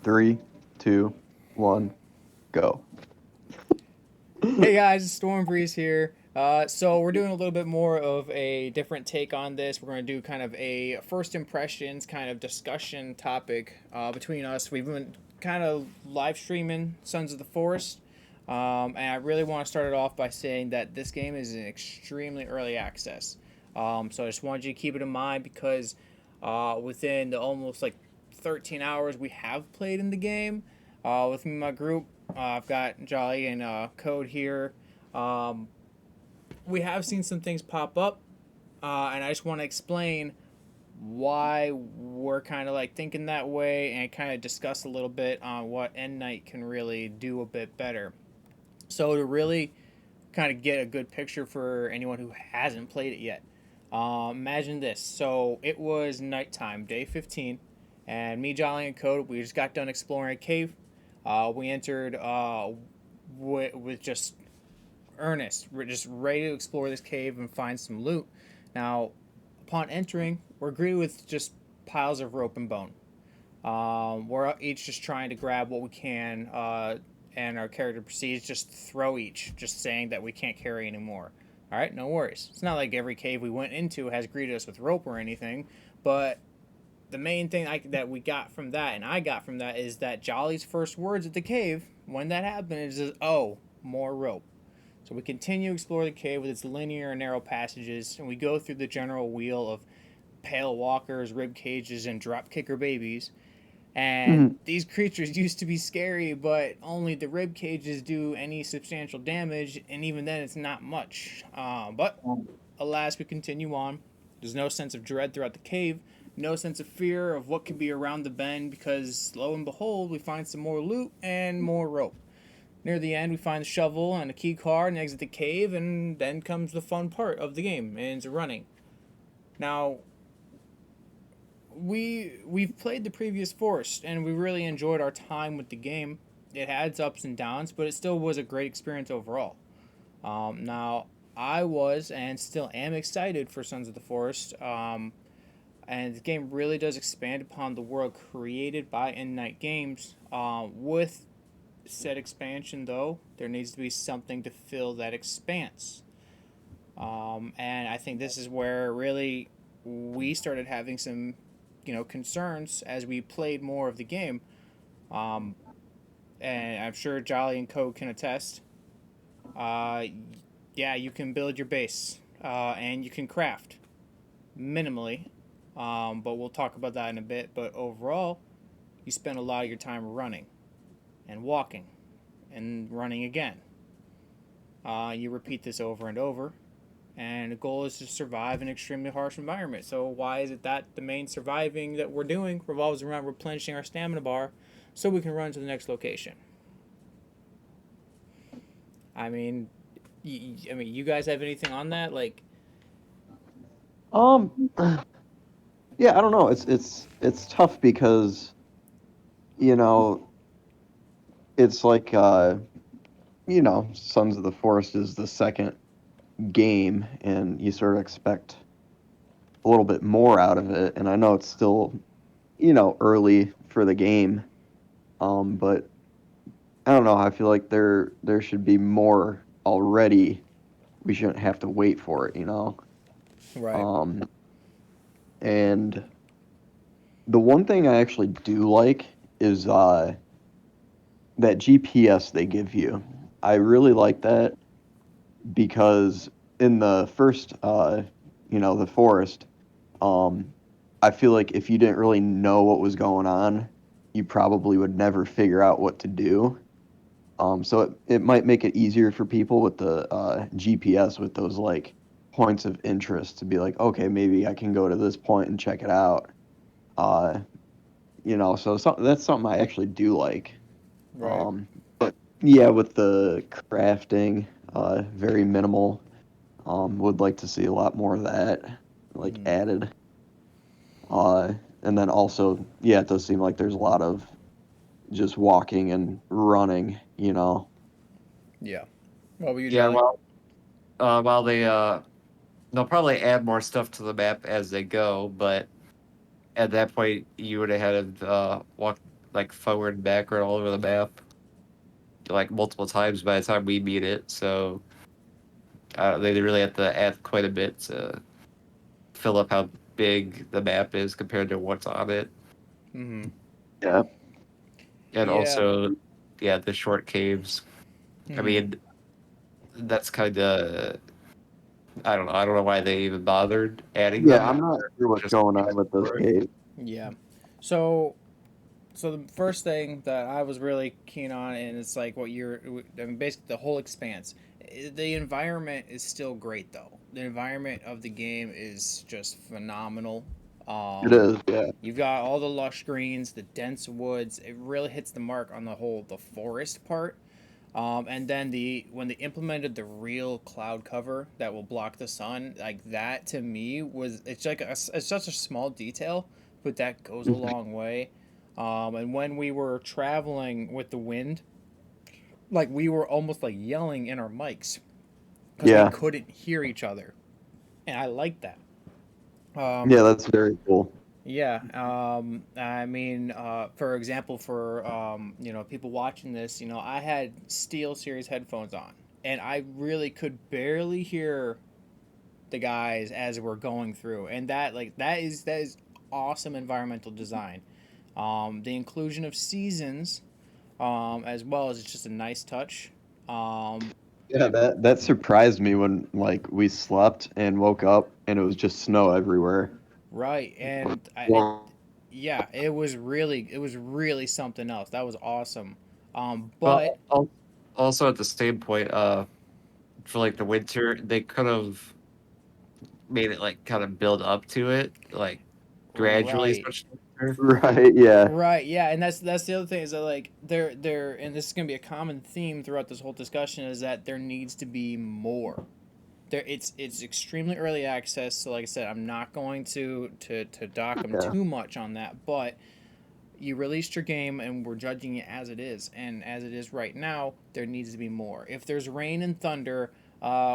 Three, two, one, go. Hey guys, it's Storm Breeze here. So we're doing a little bit more of a different take on this. We're going to do kind of a first impressions kind of discussion topic between us. We've been kind of live streaming Sons of the Forest, and I really want to start it off by saying that this game is in extremely early access. So I just wanted you to keep it in mind because within the almost like 13 hours we have played in the game, with me and my group, I've got Jolly and Code here. Um, we have seen some things pop up, and I just want to explain why we're kind of like thinking that way and kind of discuss a little bit on what End Night can really do a bit better. So, to really kind of get a good picture for anyone who hasn't played it yet, imagine this. So, it was nighttime, day 15, and me, Jolly, and Code, we just got done exploring a cave. We entered with just earnest. We're just ready to explore this cave and find some loot. Now, upon entering, we're greeted with just piles of rope and bone. We're each just trying to grab what we can, and our character proceeds just throw each, just saying that we can't carry anymore. All right, no worries. It's not like every cave we went into has greeted us with rope or anything, but the main thing that we got from that, and I got from that, is that Jolly's first words at the cave when that happened is, "Oh, more rope." So we continue to explore the cave with its linear and narrow passages, and we go through the general wheel of pale walkers, rib cages, and drop kicker babies. And Mhm. these creatures used to be scary, but only the rib cages do any substantial damage, and even then it's not much. But alas, we continue on. There's no sense of dread throughout the cave, no sense of fear of what could be around the bend, because lo and behold, we find some more loot and more rope. Near the end, we find the shovel and a key card and exit the cave, and then comes the fun part of the game, and it's running. Now, we've played the previous Forest, and we really enjoyed our time with the game. It had its ups and downs, but it still was a great experience overall. Now, I was and still am excited for Sons of the Forest, and the game really does expand upon the world created by End Night Games. With said expansion, though, there needs to be something to fill that expanse. And I think this is where really we started having some, concerns as we played more of the game. Um, and I'm sure Jolly and Code can attest. Uh, yeah, you can build your base, and you can craft minimally. But we'll talk about that in a bit. But overall, you spend a lot of your time running and walking and running again. You repeat this over and over, and the goal is to survive in an extremely harsh environment. So why is it that the main surviving that we're doing revolves around replenishing our stamina bar so we can run to the next location? I mean, you guys have anything on that? Like, Um, yeah, I don't know. It's tough because you know it's like Sons of the Forest is the second game, and you sort of expect a little bit more out of it. And I know it's still early for the game, but I don't know. I feel like there should be more already. We shouldn't have to wait for it. right. Um, and the one thing I actually do like is that GPS they give you. I really like that because in the first, the forest, um, I feel like if you didn't really know what was going on, you probably would never figure out what to do. So it might make it easier for people with the GPS with those like points of interest to be like, okay, maybe I can go to this point and check it out. Uh, that's something I actually do like. Right. Um, but yeah, with the crafting, very minimal. Would like to see a lot more of that, like Mm, added. And then also, yeah, it does seem like there's a lot of just walking and running. yeah. What were you, Yeah, Jolly? while they'll probably add more stuff to the map as they go, but at that point you would have had walk. like forward and backward all over the map, like multiple times by the time we beat it. So they really have to add quite a bit to fill up how big the map is compared to what's on it, Mm-hmm. Yeah. and Yeah. also, yeah, the short caves. I Mm-hmm. mean, that's kind of I don't know. I don't know why they even bothered adding Yeah, them. I'm not sure what's Just going on with this game. Yeah. So so the first thing that I was really keen on, and it's like what you're, I mean, basically the whole expanse. The environment is still great though. The environment of the game is just phenomenal. It is, yeah. You've got all the lush greens, the dense woods. It really hits the mark on the forest part. And then when they implemented the real cloud cover that will block the sun, like that to me was, it's like it's such a small detail, but that goes a Mhm. long way. And when we were traveling with the wind, like we were almost like yelling in our mics because we Yeah. couldn't hear each other, and I like that. Um, Yeah, that's very cool. Yeah, I mean, for example, for people watching this, I had Steel Series headphones on, and I really could barely hear the guys as we're going through, and that is awesome environmental design. The inclusion of seasons, as well as it's just a nice touch. Um, Yeah, that surprised me when like we slept and woke up and it was just snow everywhere. right, and Well, yeah, it was really something else. That was awesome. But Well, also at the same point, for like the winter, they could have made it like kind of build up to it, like gradually, right. especially winter. right, yeah. Right, yeah, and that's the other thing is that like there and this is gonna be a common theme throughout this whole discussion is that there needs to be more. It's extremely early access, so like I said, I'm not going to dock them Yeah. too much on that, but you released your game and we're judging it as it is, and as it is right now, there needs to be more. If there's rain and thunder,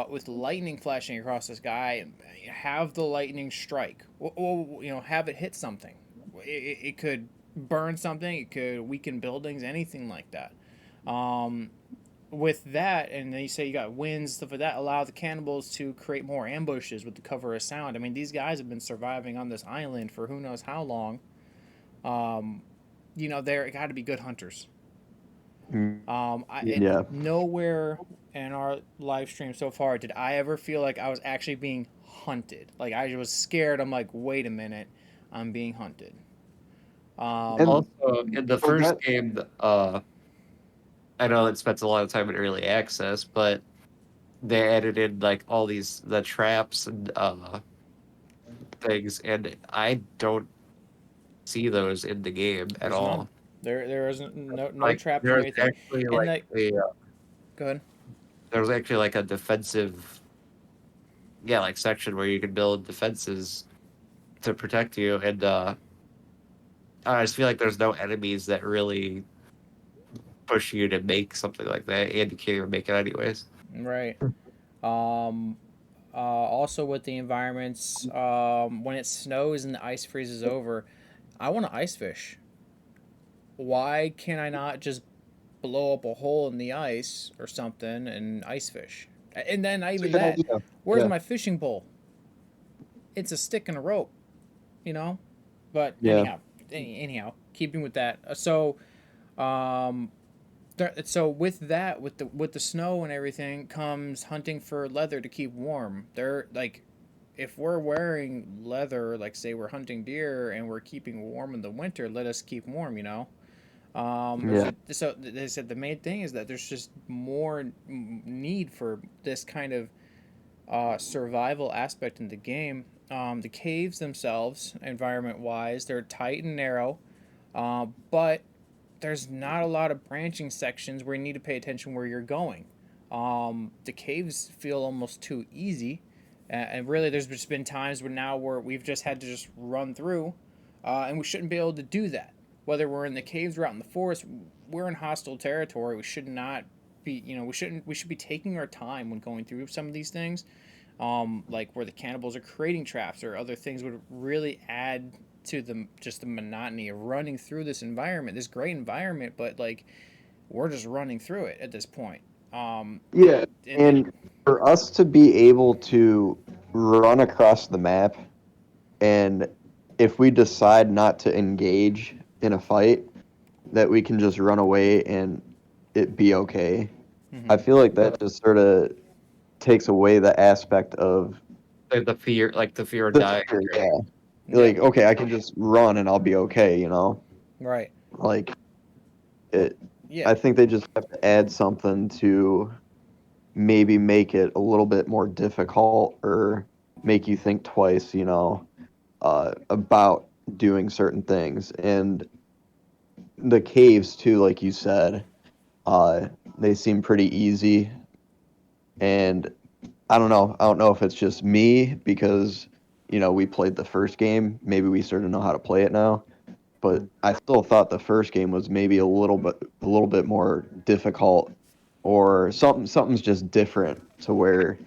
with lightning flashing across the sky, have the lightning strike. Have it hit something. It could burn something. It could weaken buildings. Anything like that. Um, with that, and then you say you got winds, stuff like that, allow the cannibals to create more ambushes with the cover of sound. I mean, these guys have been surviving on this island for who knows how long. Um, they're got to be good hunters. Mm, And yeah. nowhere in our live stream so far did I ever feel like I was actually being hunted. Like I was scared. I'm like, wait a minute, I'm being hunted. Um, And Also, in the so first that game, I know it spends a lot of time in early access, but they added in like all these the traps and things, and I don't see those in the game at there's none. all. There isn't no Like traps or anything. And like, go ahead. there was actually like a defensive, yeah, like section where you could build defenses to protect you, and I just feel like there's no enemies that really push you to make something like that, and you can't even make it anyways. Right. Um, also with the environments, when it snows and the ice freezes over, I want to ice fish. Why can I not just blow up a hole in the ice or something and ice fish? And then not it's a even good that. idea. Where's Yeah. my fishing pole? It's a stick and a rope, you know. But Yeah. anyhow, keeping with that. Um, so with that, with the snow and everything, comes hunting for leather to keep warm. They're like, if we're wearing leather, like say we're hunting deer and we're keeping warm in the winter, let us keep warm, you know. Yeah. So they said the main thing is that there's just more need for this kind of survival aspect in the game. The caves themselves, environment wise, they're tight and narrow, but there's not a lot of branching sections where you need to pay attention where you're going. The caves feel almost too easy, and really, there's just been times where we've just had to just run through, and we shouldn't be able to do that. Whether we're in the caves or out in the forest, we're in hostile territory. We should not be, we shouldn't. We should be taking our time when going through some of these things, like where the cannibals are creating traps or other things would really add to the just the monotony of running through this environment, this great environment, but like we're just running through it at this point. Yeah, And and for us to be able to run across the map, and if we decide not to engage in a fight, that we can just run away and it be okay. I Mhm. feel like that just sort of takes away the aspect of Like the fear of the dying. fear. Yeah, Yeah, like okay, I can just run and I'll be okay. right. Like it. Yeah, I think they just have to add something to maybe make it a little bit more difficult or make you think twice, about doing certain things. And the caves too, like you said, uh, they seem pretty easy. And I don't know. I don't know if it's just me because, we played the first game. Maybe we sort of know how to play it now. But I still thought the first game was maybe a little bit more difficult, or something's just different to where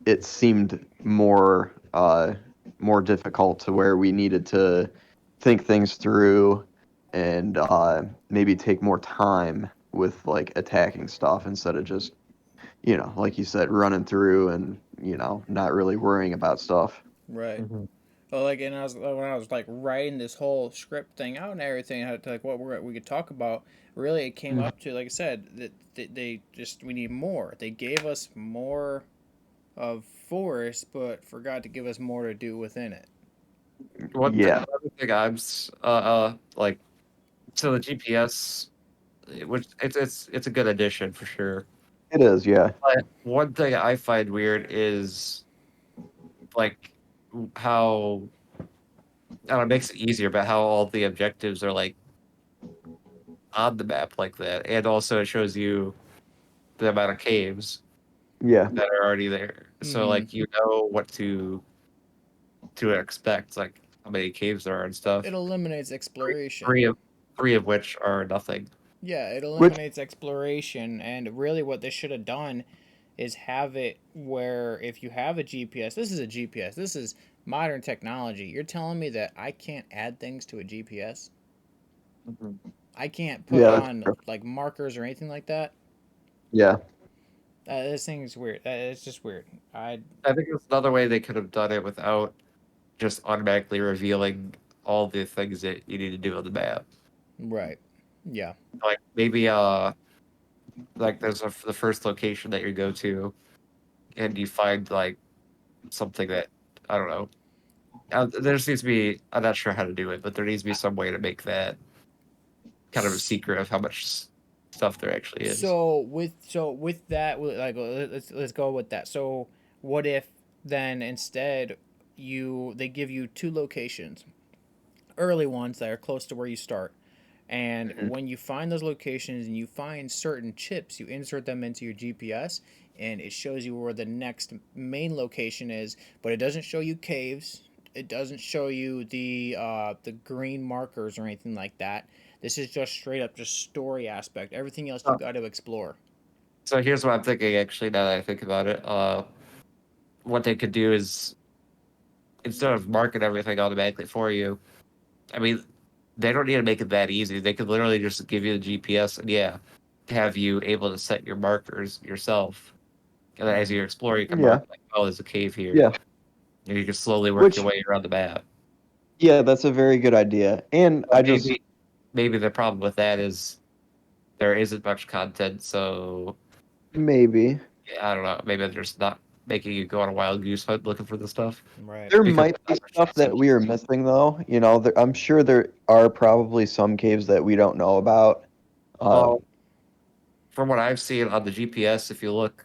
it seemed more difficult, to where we needed to think things through and maybe take more time with like attacking stuff instead of just, like you said, running through and, not really worrying about stuff. right. Mhm. Well, like, and when I was like writing this whole script thing out and everything, how to, like what we could talk about. Really, it came Mhm. up to, like I said, that they just we need more. They gave us more of forest, but forgot to give us more to do within it. Yeah, One thing like, so the GPS, which it's a good addition for sure. it is. Yeah, But one thing I find weird is like how, I don't know, it makes it easier, but how all the objectives are like on the map like that, and also it shows you the amount of caves yeah, that are already there. So Mm-hmm. like you know what to expect, like how many caves there are and It stuff. eliminates Three, exploration. three of three of which are nothing. Yeah, it which eliminates exploration, and really, what they should have done is have it where if you have a GPS, this is a GPS, this is modern technology. You're telling me that I can't add things to a GPS? Mhm. I can't put yeah, that's on true. like markers or anything like that. Yeah, This thing is weird. It's just weird. I I think it's another way they could have done it without just automatically revealing all the things that you need to do on the map. right. Yeah. Like maybe like there's the first location that you go to, and you find like something that, I don't know. There needs to be, I'm not sure how to do it, but there needs to be some way to make that kind of a secret of how much stuff there actually is. So with that, like let's go with that. So what if then instead they give you two locations, early ones that are close to where you start. And Mhm. when you find those locations and you find certain chips, you insert them into your GPS and it shows you where the next main location is, but it doesn't show you caves. It doesn't show you the green markers or anything like that. This is just straight up just story aspect. Everything else you Uh, got to explore. So here's what I'm thinking actually now that I think about it. What they could do is, instead of marking everything automatically for you, I mean, they don't need to make it that easy. They could literally just give you the GPS and, yeah, have you able to set your markers yourself. And then as you explore, you can Yeah, mark like, oh, there's a cave here, yeah. and you can slowly work your Which, way around the map. yeah, that's a very good idea. And But maybe the problem with that is there isn't much content, so maybe yeah, I don't know. Maybe they're just not making you go on a wild goose hunt looking for the stuff Right. there because might be there's not stuff much that we are missing, though. I'm sure there are probably some caves that we don't know about. Well, Um, from what I've seen on the GPS, if you look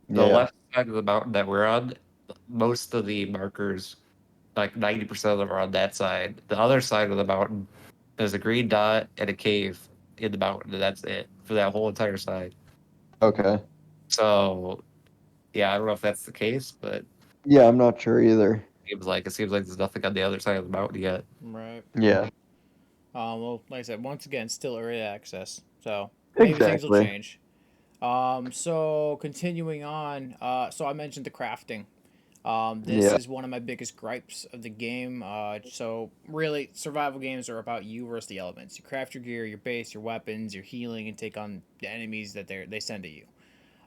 the yeah. left side of the mountain that we're on, most of the markers, like 90% of them are on that side. The other side of the mountain, there's a green dot and a cave in the mountain, and that's it for that whole entire side. Okay. So, yeah, I don't know if that's the case, but Yeah, I'm not sure either. it seems like there's nothing on the other side of the mountain yet. Right. Yeah. Well, like I said, once again, still early access. So maybe things will Exactly. change. So continuing on, so I mentioned the crafting. This Yeah. is one of my biggest gripes of the game. So really, survival games are about you versus the elements. You craft your gear, your base, your weapons, your healing, and take on the enemies that they send at you.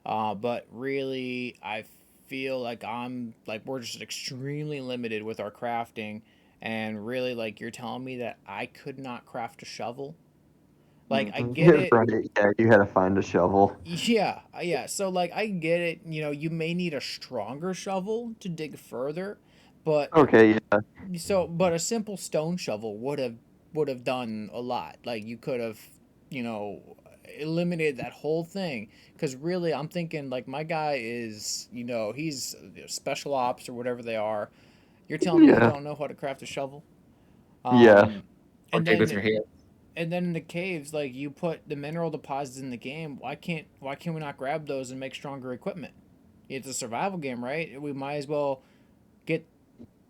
But really, I feel like we're just extremely limited with our crafting, and really, like you're telling me that I could not craft a shovel. Like I get it. Right. Yeah, you had to find a shovel. Yeah, yeah. So like I get it. You may need a stronger shovel to dig further, but Okay, yeah. but a simple stone shovel would have done a lot. Like you could have, you know, eliminated that whole thing. Because really, I'm thinking like my guy is, he's special ops or whatever they are. You're telling me you Yeah. don't know how to craft a shovel? Yeah. Um, Or and dig with then your hand. and then in the caves, like you put the mineral deposits in the game. Why can't we not grab those and make stronger equipment? It's a survival game, right? We might as well get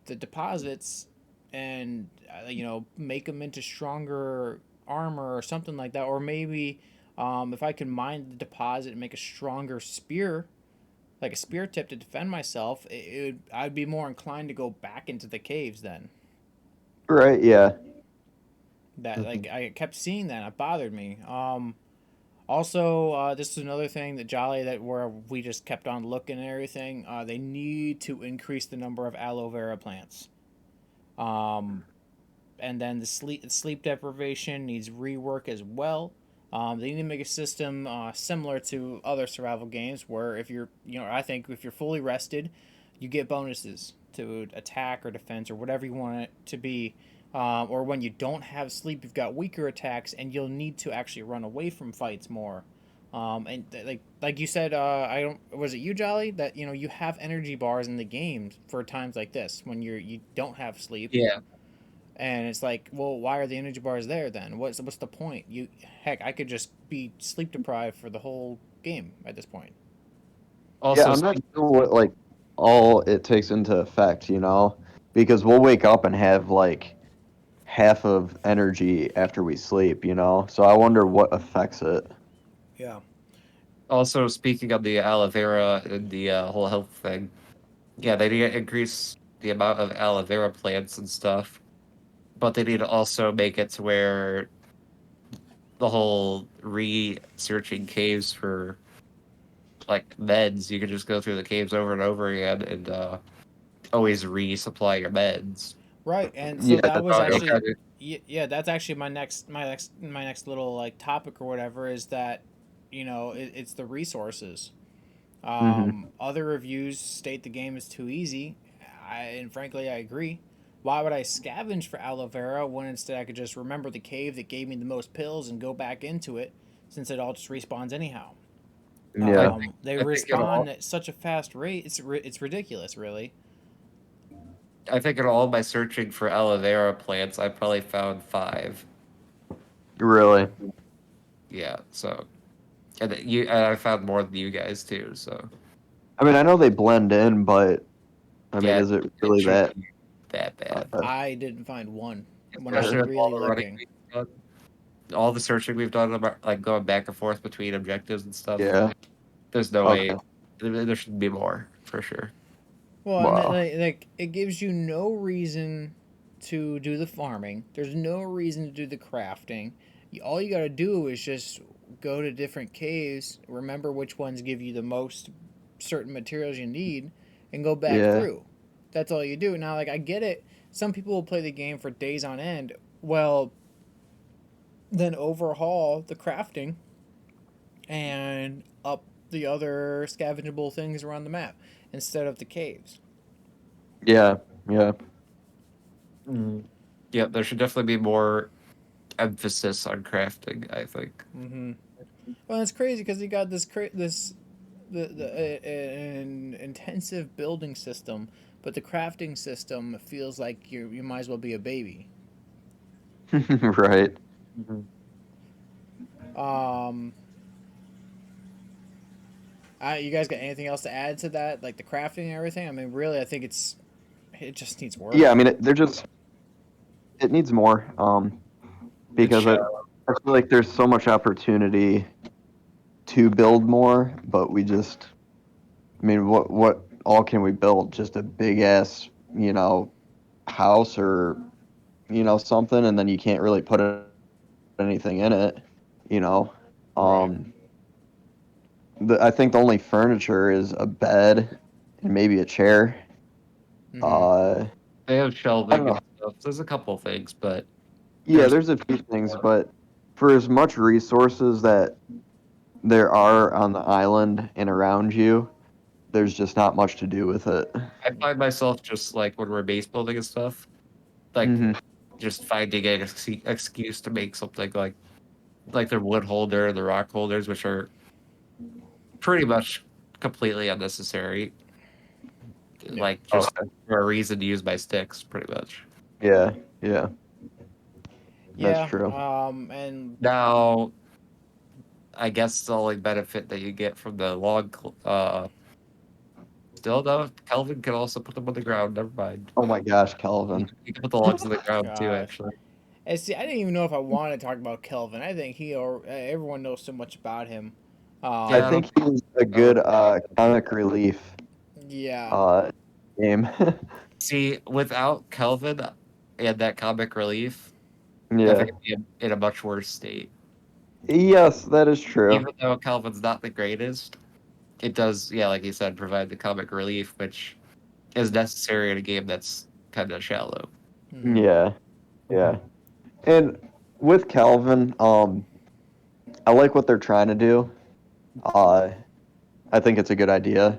the deposits and make them into stronger armor or something like that, or maybe if I can mine the deposit and make a stronger spear, like a spear tip to defend myself, I'd be more inclined to go back into the caves then. Right, yeah. That Mhm. like I kept seeing that, it bothered me. Also, this is another thing that Jolly that where we just kept on looking and everything. They need to increase the number of aloe vera plants. Um, and then the sleep deprivation needs rework as well. They need to make a system similar to other survival games where if you're, I think if you're fully rested, you get bonuses to attack or defense or whatever you want it to be. Or when you don't have sleep, you've got weaker attacks, and you'll need to actually run away from fights more. Like you said, I don't was it you Jolly that you have energy bars in the game for times like this when you don't have sleep, Yeah. and it's like, well, why are the energy bars there then? What's the point? Heck, I could just be sleep deprived for the whole game at this point. Yeah, Also, I'm not sure what like all it takes into effect, because we'll wake up and have like half of energy after we sleep, So I wonder what affects it. Yeah. speaking of the aloe vera and the whole health thing, yeah, they need to increase the amount of aloe vera plants and stuff, but they need to also make it to where the whole researching caves for like meds, you can just go through the caves over and over again and always resupply your meds. Right, and so Yeah, that that's was how So it it actually, kind of, yeah, that's actually my next little like topic or whatever is that, it's the resources. hmm Other reviews state the game is too easy, and frankly, I agree. Why would I scavenge for aloe vera when instead I could just remember the cave that gave me the most pills and go back into it, since it all just respawns anyhow? I Yeah. think They I think in respawn all at such a fast rate. It's ridiculous, really. I think in all my searching for aloe vera plants, I probably found 5. Really. Yeah, so and I found more than you guys too. So I mean, I know they blend in, but I mean, yeah, is it it really shouldn't that? be that bad. I didn't find one when I was Especially with all really the running looking. we've done, all the searching we've done about like going back and forth between objectives and stuff. Yeah. There's no Okay. way there should be more for sure. Well, and Wow. like it gives you no reason to do the farming. There's no reason to do the crafting. All you got to do is just go to different caves, remember which ones give you the most certain materials you need, and go back Yeah. through. That's all you do. Now, like I get it. Some people will play the game for days on end. Well, then overhaul the crafting and up the other scavengeable things around the map instead of the caves. Yeah. Yeah. Mm. Yeah, there should definitely be more emphasis on crafting, I think. Mm-hmm. Well, it's crazy because you got this an intensive building system, but the crafting system feels like you might as well be a baby. Right. Mhm. Um, you guys got anything else to add to that, like the crafting and everything? I mean, really, I think it just needs work. Yeah. I mean, it needs more. It's Because shallow. I feel like there's so much opportunity to build more, but we just, I mean, what all can we build? Just a big ass, you know, house or, you know, something, and then you can't really put anything in it, you know. Right. I think the only furniture is a bed and maybe a chair. Mm-hmm. Uh, They have I don't shelving know. and stuff. There's a couple things, but Yeah, there's there's a few things, but for as much resources that there are on the island and around you, there's just not much to do with it. I find myself just like when we're base building and stuff, like Hmm. just finding an excuse to make something like their wood holder, the rock holders, which are pretty much completely unnecessary. Yeah. Like just Okay. for a reason to use my sticks, pretty much. Yeah, yeah, that's Yeah. true. And Now, I guess the only benefit that you get from the log, still though, Kelvin can also put them on the ground. Never mind. Oh my gosh, You Calvin. you can put the logs on the oh ground too, gosh. actually. And see, I didn't even know if I wanted to talk about Kelvin. I think he or everyone knows so much about him. I Yeah, I Um, don't. think he's a good comic relief yeah. uh, game. See, without Kelvin and that comic relief, I Yeah. think it'd be in a much worse state. Yes, that is true. Even though Calvin's not the greatest, it does, yeah, like you said, provide the comic relief, which is necessary in a game that's kind of shallow. Hmm. Yeah, yeah. And with Calvin, I like what they're trying to do. Uh, I think it's a good idea.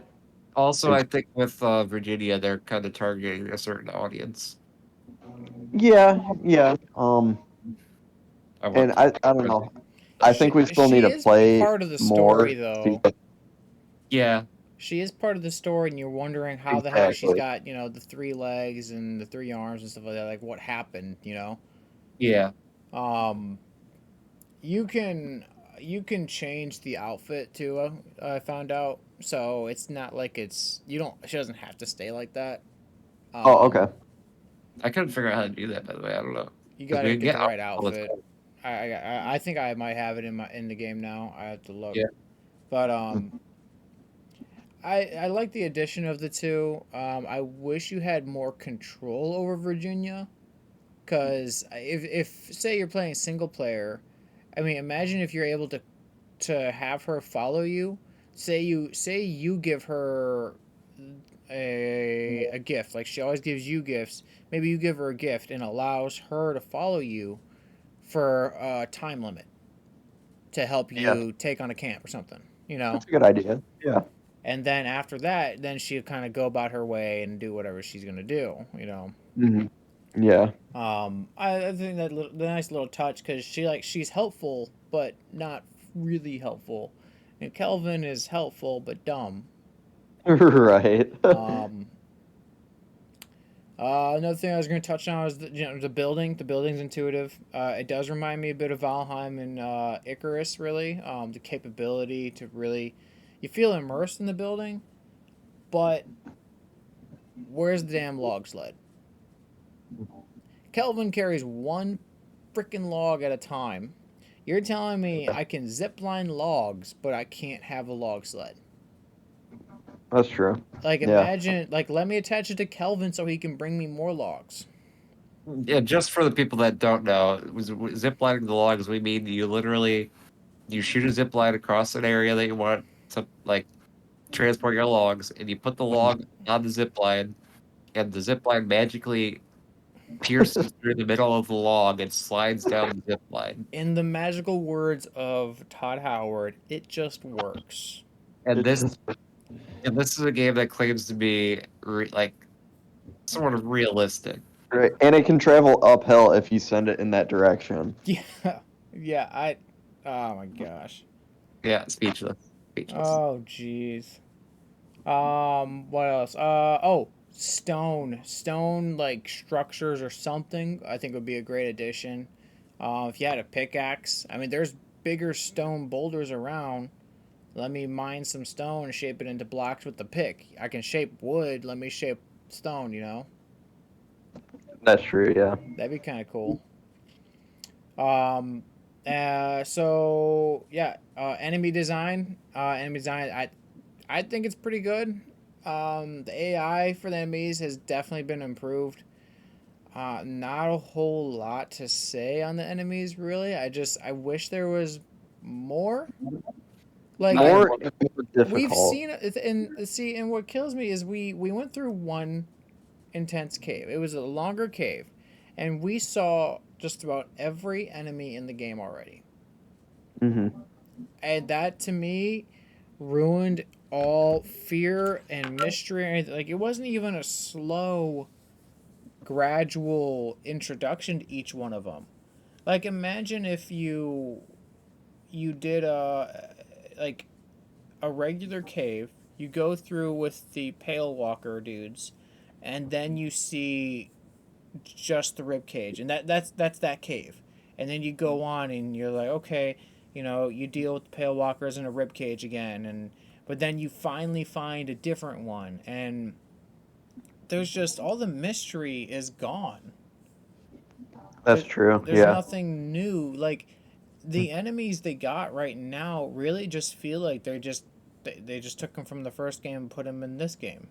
Also, I It's, think with Virginia, they're kind of targeting a certain audience. yeah, yeah. I And want I don't know. I think we still need She to is play part of the story more. though. Yeah, She is part of the story, and you're wondering how the heck she's Exactly. got, the 3 legs and the 3 arms and stuff like that. Like, what happened, yeah. Um, you can you can change the outfit too. I found out, so it's not like it's you don't. She doesn't have to stay like that. Oh, Um, okay. I couldn't figure out how to do that, by the way. I don't know. you Because gotta we get get the out right all the outfit. time. I think I might have it in the game now. I have to look, Yeah. but I like the addition of the two. I wish you had more control over Virginia, because if say you're playing single player, I mean, imagine if you're able to have her follow you. Say you give her a gift, like she always gives you gifts. Maybe you give her a gift and allows her to follow you for a time limit to help Yeah, you take on a camp or something. that's a good idea. Yeah. And then after that, then she'll kind of go about her way and do whatever she's gonna do. Hmm. Yeah. I think the nice little touch, because she's helpful but not really helpful, and Kelvin is helpful but dumb. Right. Um, Another thing I was going to touch on is the building. The building's intuitive. It does remind me a bit of Valheim and Icarus, really. The capability to really, you feel immersed in the building, but where's the damn log sled? Kelvin carries one freaking log at a time. You're telling me I can zipline logs, but I can't have a log sled? That's true. Like, Yeah. imagine, like, let me attach it to Kelvin so he can bring me more logs. Yeah, just for the people that don't know, zip lining the logs, we mean you shoot a zip line across an area that you want to like transport your logs, and you put the log on the zip line, and the zip line magically pierces through the middle of the log and slides down the zip line. In the magical words of Todd Howard, it just works. And It's this just and this is a game that claims to be like sort of realistic. great. And it can travel uphill if you send it in that direction. Yeah, yeah. Oh my gosh. Yeah, speechless, speechless. Oh jeez. What else? Stone like structures or something. I think would be a great addition. If you had a pickaxe, I mean, there's bigger stone boulders around. Let me mine some stone and shape it into blocks with the pick. I can shape wood. Let me shape stone. That's true. Yeah. That'd be kind of cool. Um, so yeah, enemy design. I think it's pretty good. The AI for the enemies has definitely been improved. Not a whole lot to say on the enemies, really. I wish there was more. Like I More we've difficult. seen it, and what kills me is we went through one intense cave. It was a longer cave, and we saw just about every enemy in the game already. Hmm. And that to me ruined all fear and mystery. And like it wasn't even a slow, gradual introduction to each one of them. Like imagine if you did a like a regular cave. You go through with the Pale Walker dudes, and then you see just the rib cage, and that's that cave. And then you go on, and you're like, okay, you deal with the Pale Walkers in a rib cage again, and but then you finally find a different one, and there's just all the mystery is gone. That's There, true. there's Yeah. nothing new. Like the enemies they got right now really just feel like they just took them from the first game and put them in this game.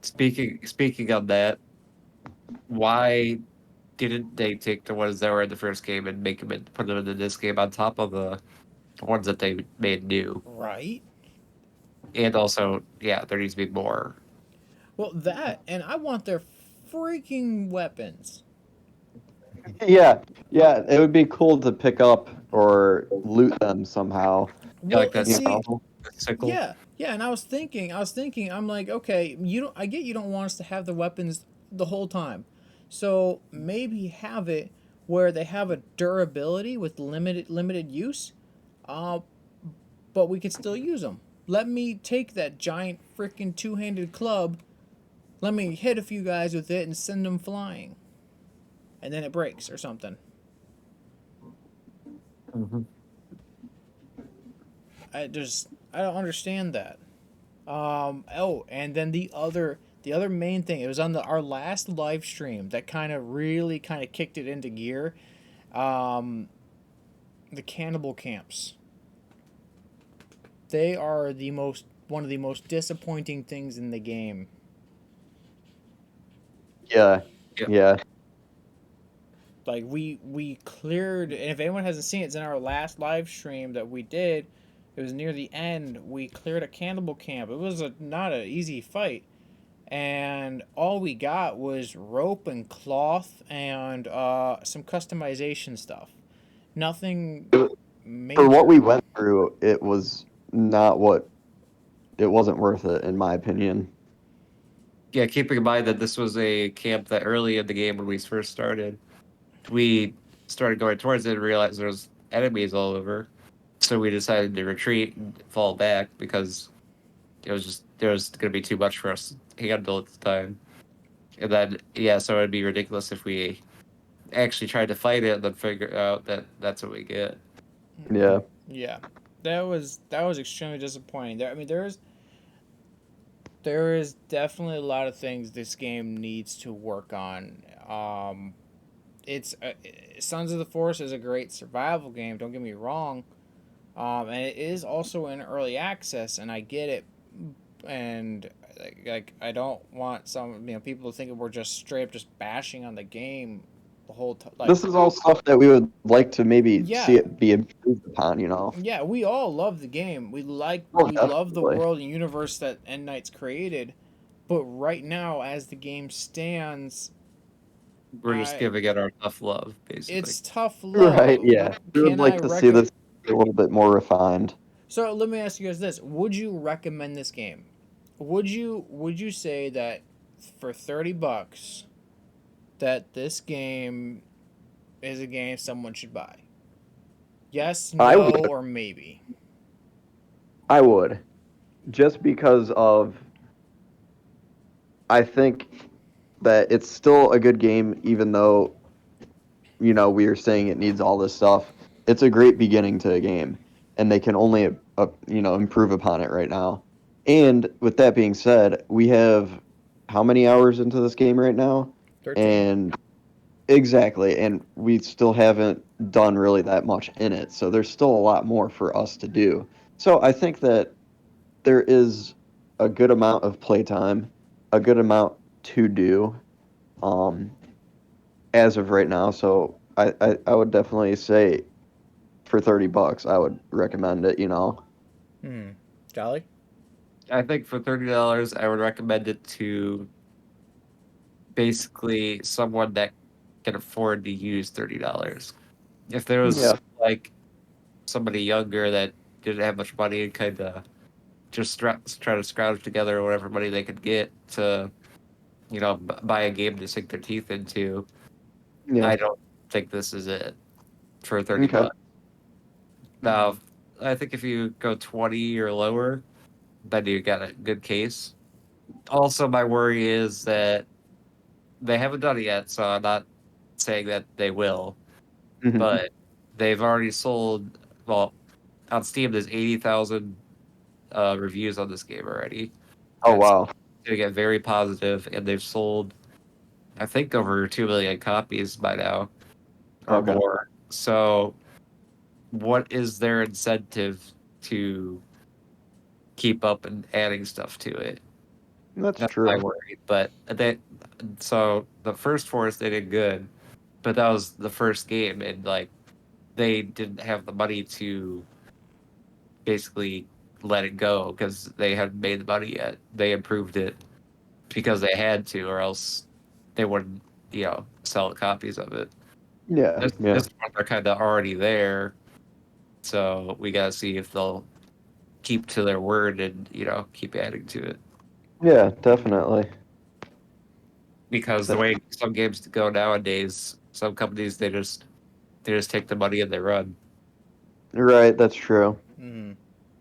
speaking of that, why didn't they take the ones that were in the first game and make them and put them into this game on top of the ones that they made new? Right? And also, yeah, there needs to be more. Well, that and I want their freaking weapons. Yeah. Yeah. It would be cool to pick up or loot them somehow. Yeah, Well, like that You see, know. sickle. yeah, yeah, and I was thinking, I'm like, okay, I get you don't want us to have the weapons the whole time, so maybe have it where they have a durability with limited use, uh, but we could still use them. Let me take that giant freaking two-handed club. Let me hit a few guys with it and send them flying, and then it breaks or something. Mm-hmm. I don't understand that. Oh, and then the other main thing, it was on our last live stream that kind of really kind of kicked it into gear. Um, the cannibal camps. They are the most one of the most disappointing things in the game. Yeah. Yeah. Yeah. Like we cleared, and if anyone hasn't seen it, it's in our last live stream that we did. It was near the end. We cleared a cannibal camp. It was not an easy fight, and all we got was rope and cloth and some customization stuff. Nothing For what we major. went through, it was not what it wasn't worth it, in my opinion. Yeah, keeping in mind that this was a camp that early in the game when we first started, we started going towards it and realized there was enemies all over. So we decided to retreat and fall back because it was just there was going to be too much for us to handle at the time. And then yeah, so it'd be ridiculous if we actually tried to fight it and then figure out that that's what we get. Yeah. Yeah, that was extremely disappointing. I mean, there is definitely a lot of things this game needs to work on. It's Sons of the Forest is a great survival game. Don't get me wrong, and it is also in early access, and I get it. And like I don't want some people to think we're just straight up just bashing on the game the whole time. Like This is all stuff that we would like to maybe see yeah, it be improved upon. yeah, we all love the game. Oh, We love the definitely. world and universe that End Knight's created. But right now, as the game stands, We're just I giving it our tough love, basically. it's tough Right, love. yeah. We would Can like I to see rec? this a little bit more refined. So let me ask you guys this: would you recommend this game? Would you say that for $30 that this game is a game someone should buy? Yes, I no, would. or maybe. I would. Just because of, I think that it's still a good game, even though, we are saying it needs all this stuff. It's a great beginning to a game, and they can only, improve upon it right now. And with that being said, we have how many hours into this game right now? 13. And exactly, and we still haven't done really that much in it. So there's still a lot more for us to do. So I think that there is a good amount of playtime, a good amount to do, um, as of right now. So I would definitely say for $30, I would recommend it. Hmm. Jolly? I think for $30, I would recommend it to basically someone that can afford to use $30. If there was Yeah. like somebody younger that didn't have much money and kind of just try to scrounge together whatever money they could get to, buy a game to sink their teeth into, Yeah. I don't think this is it for 30 Okay. bucks. Now, I think if you go 20 or lower, then you got a good case. Also, my worry is that they haven't done it yet, so I'm not saying that they will, Hmm. but they've already sold, well, on Steam, there's 80,000 reviews on this game already. Oh It's wow. going to get very positive, and they've sold, I think, over 2 million copies by now or Okay. more. So, what is their incentive to keep up and adding stuff to it? That's That's my true. worry. But so the first Forest they did good, but that was the first game, and like they didn't have the money to basically let it go because they hadn't made the money yet. They improved it because they had to, or else they wouldn't, sell copies of it. Yeah. Yeah. This one, they're kind of already there, so we gotta see if they'll keep to their word and keep adding to it. Yeah. Definitely. Because the way some games go nowadays, some companies they just take the money and they run. Right. That's true. Hmm.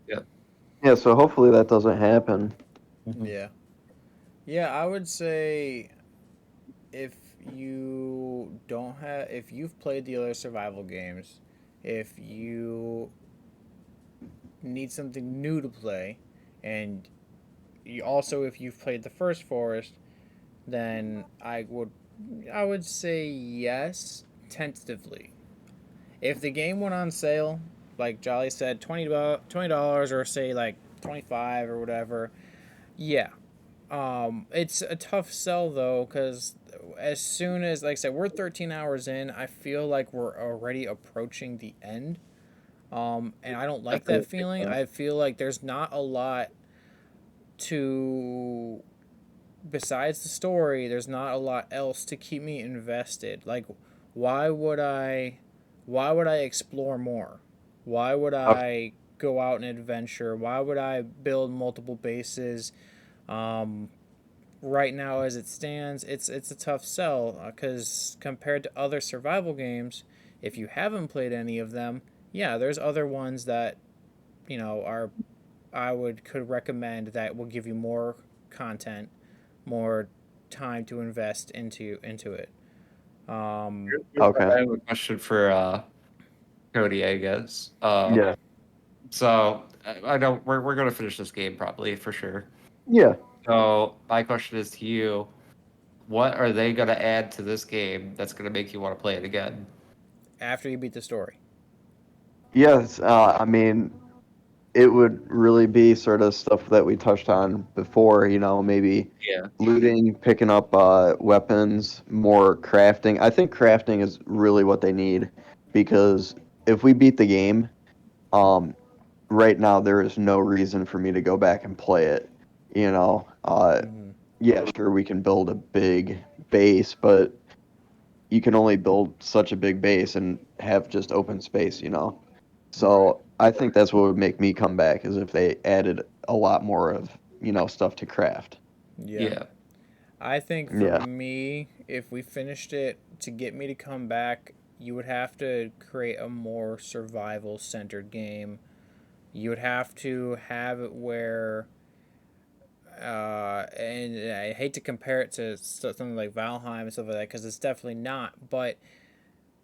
Yeah. Yeah. So hopefully that doesn't happen. Yeah. Yeah, I would say if if you've played the other survival games, if you need something new to play, and if you've played the first Forest, then I would say yes, tentatively. If the game went on sale, like Jolly said, $20 or say like 25 or whatever, yeah. It's a tough sell though, because as soon as, like I said, we're 13 hours in, I feel like we're already approaching the end. And I don't like that feeling. I feel like there's not a lot to, besides the story, there's not a lot else to keep me invested. Like, why would I, why would I explore more? Why would Okay. I go out and adventure? Why would I build multiple bases? Um, right now as it stands, it's a tough sell because compared to other survival games, if you haven't played any of them, yeah, there's other ones that are could recommend that will give you more content, more time to invest into it. Um, Okay. I have a question for Cody, I guess. Yeah. So I know we're gonna finish this game probably for sure. Yeah. So my question is to you: what are they gonna add to this game that's gonna make you want to play it again? after you beat the story. Yes. I mean, it would really be sort of stuff that we touched on before. Maybe Yeah, looting, picking up weapons, more crafting. I think crafting is really what they need because if we beat the game, um, right now there is no reason for me to go back and play it. Mm-hmm. Yeah, sure we can build a big base, but you can only build such a big base and have just open space. Right. So I think that's what would make me come back is if they added a lot more of stuff to craft. Yeah. yeah, I think for Yeah. me, if we finished it, to get me to come back, you would have to create a more survival centered game. You would have to have it where, and I hate to compare it to something like Valheim and stuff like that because it's definitely not, but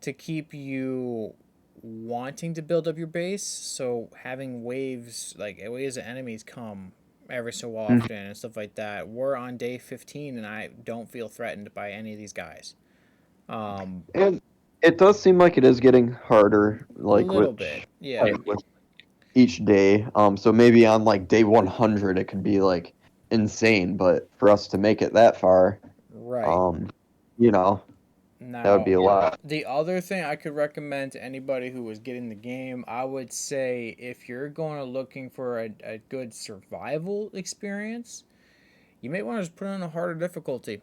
to keep you wanting to build up your base, so having waves, like waves of enemies come every so Mhm. often and stuff like that. We're on day 15 and I don't feel threatened by any of these guys. Um, And it does seem like it is getting harder, a little bit, yeah. with each day. So maybe on like day 100, it could be like insane, but for us to make it that far, Right. you know, that would Now, be a lot. the other thing I could recommend to anybody who was getting the game, I would say if you're going to looking for a good survival experience, you may want to just put on a harder difficulty.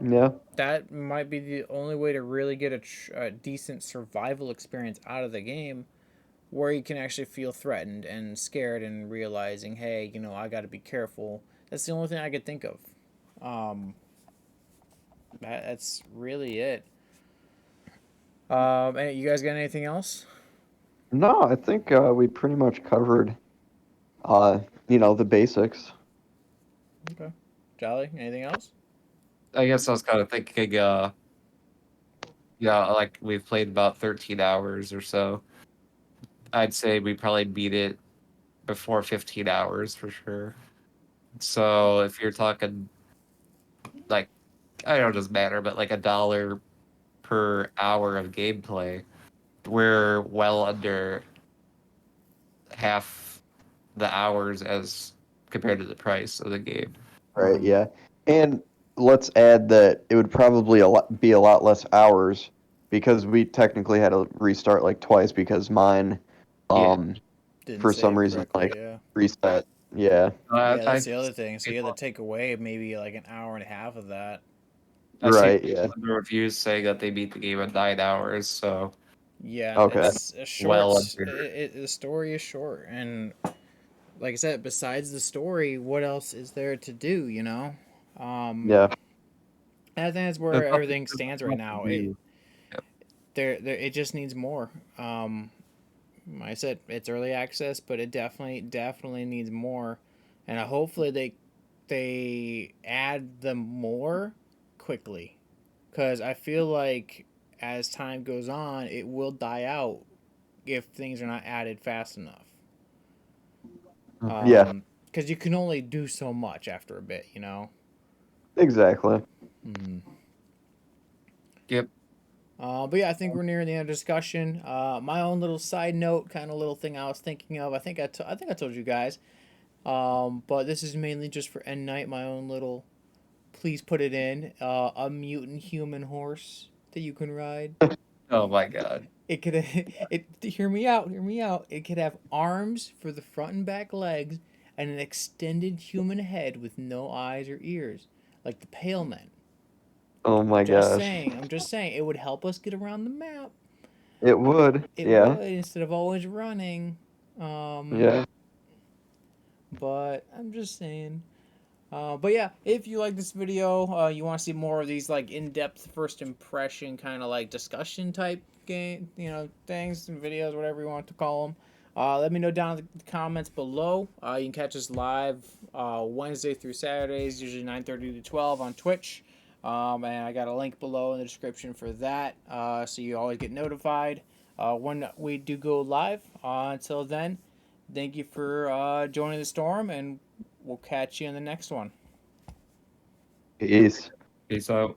Yeah, That might be the only way to really get a decent survival experience out of the game where you can actually feel threatened and scared and realizing, hey, I got to be careful. That's the only thing I could think of. Um, that's really it. And you guys got anything else? no, I think we pretty much covered, the basics. Okay. Jolly, anything else? I guess I was kind of thinking, yeah, like we've played about 13 hours or so. I'd say we probably beat it before 15 hours for sure. So if you're talking like, I don't know, it doesn't matter, but like $1 per hour of gameplay, we're well under half the hours as compared to the price of the game. Right, Mhm. yeah. And let's add that it would probably be a lot less hours because we technically had to restart like twice because mine, Yeah. um, Didn't for some save reason, correctly, like yeah. reset. Yeah, Yeah, I that's the other thing. So you had to take away maybe like an hour and a half of that. I see right, yeah. the reviews saying that they beat the game in 9 hours, so Yeah, Okay. that's it's a well short. under. The story is short, and like I said, besides the story, what else is there to do? Um, Yeah, I think that's There's where nothing, everything there's stands nothing right else to now. do. It just needs more. Like I said, it's early access, but it definitely needs more, and hopefully they add them more quickly, because I feel like as time goes on, it will die out if things are not added fast enough. yeah, Because you can only do so much after a bit. exactly. Hmm. Yep. But yeah, I think we're near the end of discussion. My own little side note, kind of little thing I was thinking of. I think I told you guys. But this is mainly just for end night. My own little. Please put it in. A mutant human horse that you can ride. Oh my god. It could. It. Hear me out. Hear me out. It could have arms for the front and back legs, and an extended human head with no eyes or ears, like the Pale Men. Oh my Just gosh. saying. I'm just saying. It would help us get around the map. It would. It Yeah, would instead of always running. Um, yeah. but I'm just saying. But yeah, if you like this video, you want to see more of these like in-depth first impression kind of like discussion type game, things and videos, whatever you want to call them. Let me know down in the comments below. You can catch us live Wednesday through Saturdays, usually 9:30 to 12 on Twitch. And I got a link below in the description for that, so you always get notified when we do go live. Until then, thank you for joining the storm, and we'll catch you in the next one. Peace. Peace out.